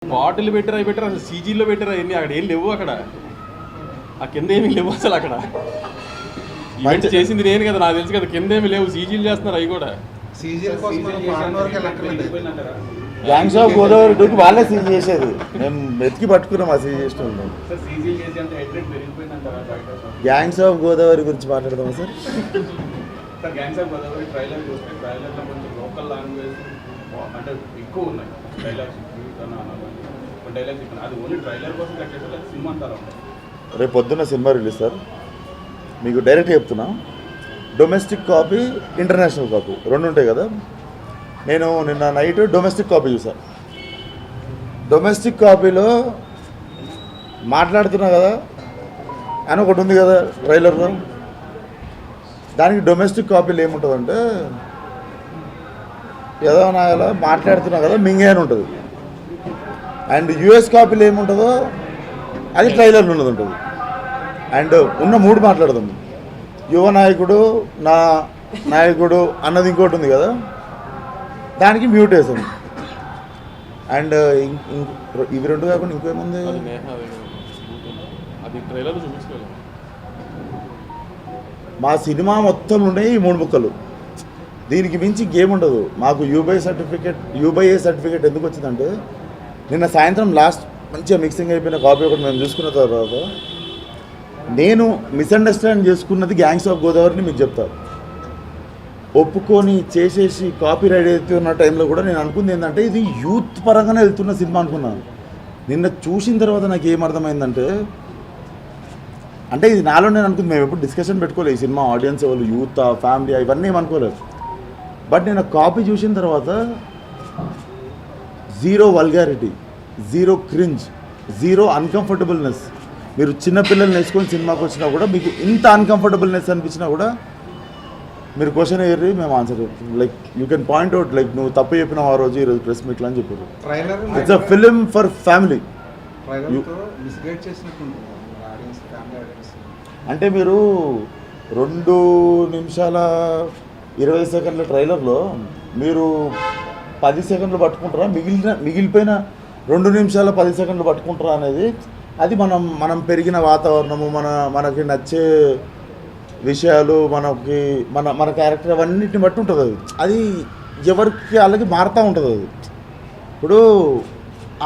bottle పెట్టారు అవి పెట్టారు అసలు సీజీలో పెట్టారు అవన్నీ అక్కడ ఏం లేవు అక్కడ ఆ కింద ఏమి లేవు అసలు అక్కడ ఈవెంట్ చేసింది నేను కదా నాకు తెలుసు కదా కింద ఏమి లేవు సీజీలు చేస్తున్నారు అవి కూడా గ్యాంగ్స్ ఆఫ్ గోదావరి టూకి వాళ్ళే సీజ్ చేసేది మేము వెతికి పట్టుకున్నాం ఆ సీజ్ చేసిన గ్యాంగ్స్ ఆఫ్ గోదావరి గురించి మాట్లాడదామా sir gangs of Godavari trailer చూస్తే ట్రైలర్లో కొంచెం లోకల్ లాంగ్వేజ్ అంటే ఎక్కువ ఉన్నాయి డైలాగ్స్ అది ఓన్లీ ట్రైలర్ కోసం కట్టేసి సినిమా అంతా రేపు పొద్దున్న సినిమా రిలీజ్ సార్ మీకు డైరెక్ట్ చెప్తున్నా డొమెస్టిక్ కాపీ ఇంటర్నేషనల్ కాపీ రెండు ఉంటాయి కదా నేను నిన్న నైట్ డొమెస్టిక్ కాపీ చూసాను డొమెస్టిక్ కాపీలో మాట్లాడుతున్నా కదా అని ఒకటి ఉంది కదా ట్రైలర్లో దానికి డొమెస్టిక్ కాపీలో ఏముంటుందంటే ఏదో నాయలా మాట్లాడుతున్నా కదా మింగే అని ఉంటుంది అండ్ యూఎస్ కాపీలో ఏముంటుందో అది ట్రైలర్లో ఉన్నది ఉంటుంది అండ్ ఉన్న మూడు మాట్లాడదాం యువ నాయకుడు నా నాయకుడు అన్నది ఇంకోటి ఉంది కదా దానికి మ్యూట్ వేసాను అండ్ ఇవి రెండు కాకుండా ఇంకేముంది మా సినిమా మొత్తం ఉన్నాయి ఈ మూడు ముక్కలు దీనికి మించి గేమ్ ఉండదు మాకు యూబైఏ సర్టిఫికేట్ ఎందుకు వచ్చిందంటే నిన్న సాయంత్రం లాస్ట్ మంచిగా మిక్సింగ్ అయిపోయిన కాపీ ఒకటి మేము చూసుకున్న తర్వాత నేను మిస్అండర్స్టాండ్ చేసుకున్నది గ్యాంగ్స్ ఆఫ్ గోదావరిని మీకు చెప్తాను ఒప్పుకొని చేసేసి కాపీ రైడ్ అవుతున్న టైంలో కూడా నేను అనుకుంది ఏంటంటే ఇది యూత్ పరంగానే వెళ్తున్న సినిమా అనుకున్నాను నిన్న చూసిన తర్వాత నాకు ఏమర్థమైందంటే అంటే ఇది నాలో నేను అనుకుంది మేము ఎప్పుడు డిస్కషన్ పెట్టుకోలేదు ఈ సినిమా ఆడియన్స్ వాళ్ళు యూత్ ఫ్యామిలీ ఇవన్నీ ఏమనుకోలేదు బట్ నేను కాపీ చూసిన తర్వాత zero vulgarity zero cringe zero uncomfortableness మీరు చిన్నపిల్లల్ని వేసుకొని సినిమాకి వచ్చినా కూడా మీకు ఇంత అన్కంఫర్టబుల్నెస్ అనిపించినా కూడా మీరు క్వశ్చన్ అయ్యారు మేము answer like you can point out like నువ్వు తప్పు చెప్పినావు ఆ రోజు ఈరోజు ప్రెస్ మీట్లో అని చెప్పారు it's a film for family అంటే మీరు 2 నిమిషాల 20 సెకండ్ల ట్రైలర్లో మీరు 10 సెకండ్లు పట్టుకుంటారా మిగిలిపోయిన 2 నిమిషాల 10 సెకండ్లు పట్టుకుంటారా అనేది అది మనం పెరిగిన వాతావరణము మనకి నచ్చే విషయాలు మన క్యారెక్టర్ అవన్నిటిని బట్టి ఉంటుంది అది ఎవరికి వాళ్ళకి మారుతూ ఉంటుంది అది ఇప్పుడు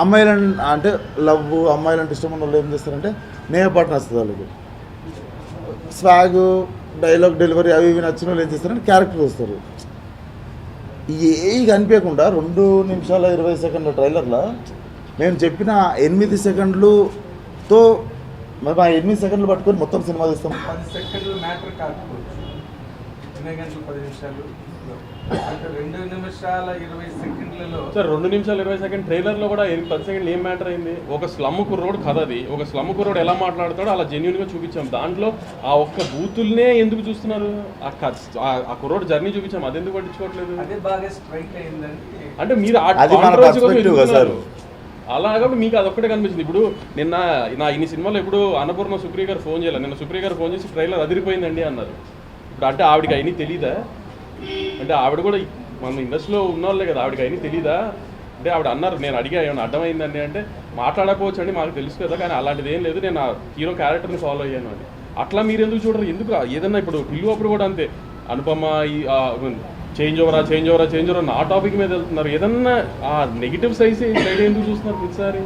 అమ్మాయిలంటే అంటే లవ్ అమ్మాయిలంటే ఇష్టం ఉన్న వాళ్ళు ఏం చేస్తారంటే నేపాటు నచ్చుతుంది వాళ్ళకి స్వాగ్ డైలాగ్ డెలివరీ అవి ఇవి నచ్చిన వాళ్ళు ఏం చేస్తారంటే క్యారెక్టర్ వస్తారు ఏవి కనిపించకుండా 2 నిమిషాల 20 సెకండ్ల ట్రైలర్లో మేము చెప్పిన 8 సెకండ్లతో మేము ఆ 8 సెకండ్లు పట్టుకొని మొత్తం సినిమా తీస్తాం 10 సెకండ్లు మ్యాటర్ కాకపోవచ్చు 2 గంటలు 10 నిమిషాలు అంటే 2 నిమిషాల 20 సెకండ్లలో సార్ 2 నిమిషాల 20 సెకండ్ ట్రైలర్లో కూడా 10 సెకండ్లు ఏం మ్యాటర్ అయింది ఒక స్లమ్ కుర్రోడు కథ అది ఒక స్లమ్ కుర్రోడు ఎలా మాట్లాడతాడో అలా జెన్యున్గా చూపించాం దాంట్లో ఆ ఒక్క బూతుల్నే ఎందుకు చూస్తున్నారు ఆ కుర్రోడు జర్నీ చూపించాం అది ఎందుకు పట్టించుకోవట్లేదు అదే బాగా స్ట్రైక్ అయిందండి అంటే మీరు అలా కాబట్టి మీకు అదొక్కటే కనిపించింది ఇప్పుడు నిన్న నా ఇన్ని సినిమాలో ఇప్పుడు అన్నపూర్ణ సుప్రియ గారు ఫోన్ చేయాలి నిన్న సుప్రియ గారు ఫోన్ చేసి ట్రైలర్ అదిరిపోయిందండి అన్నారు ఇప్పుడు అంటే ఆవిడకి అయినా తెలీదా అంటే ఆవిడ కూడా మన ఇండస్ట్రీలో ఉన్నవాళ్ళే కదా ఆవిడకి అయినా తెలీదా అంటే ఆవిడ అన్నారు నేను అడిగా ఏమన్నా అర్థమైందండి అంటే మాట్లాడకపోవచ్చు అండి మాకు తెలుసు కదా కానీ అలాంటిది ఏం లేదు నేను ఆ హీరో క్యారెక్టర్ని ఫాలో అయ్యాను అని అట్లా మీరు ఎందుకు చూడరు ఎందుకు ఏదన్నా ఇప్పుడు పిల్లు అప్పుడు కూడా అంతే అనుపమ చేంజ్ ఓవరా నా టాపిక్ మీద వెళ్తున్నారు ఏదన్నా ఆ నెగిటివ్ సైడ్ ఎందుకు చూస్తున్నారు ప్రతిసారి